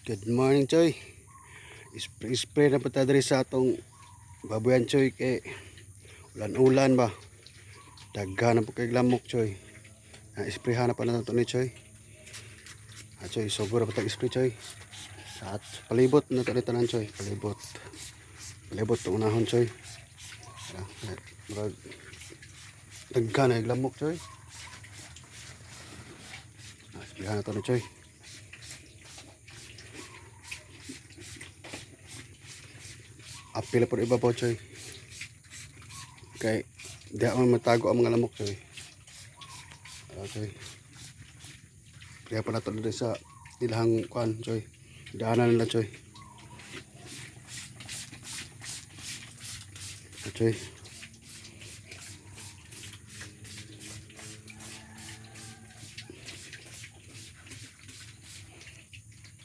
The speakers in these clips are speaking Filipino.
Good morning, Choy. Spray na po tayo diri sa atong babuyan, Choy, kay ulan-ulan ba. Daghan na po kay lamok, Choy. Sprayhan na pa na ito ni Choy. Choy, suguro pa tag-spray, Choy. At palibot na ito tanan, Choy. Palibot itong unahon, Choy. Daghan na yung lamok, Choy. Sprayhan na ito ni Choy. Apil po iba po, Choy. Kay di ako matago ang mga lamok, Choy. Okay. Kaya pa nato dito sa ilahang kuan, Choy. Daanan nila, Choy. Choy.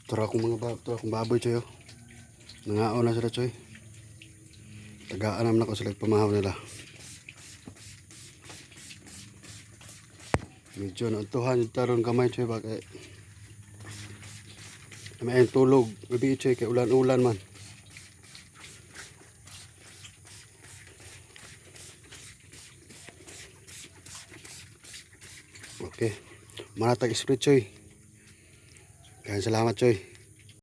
Tura akong baboy, Choy. Nangaon na sila, Choy. Tagaan naman ako sila pamahaw nila. Medyo nauntuhan yung taron kamay, Choy, bakit may tulog gabi, Choy, kay ulan-ulan man. Okay, manatag spray, Choy. Kaya salamat, Choy.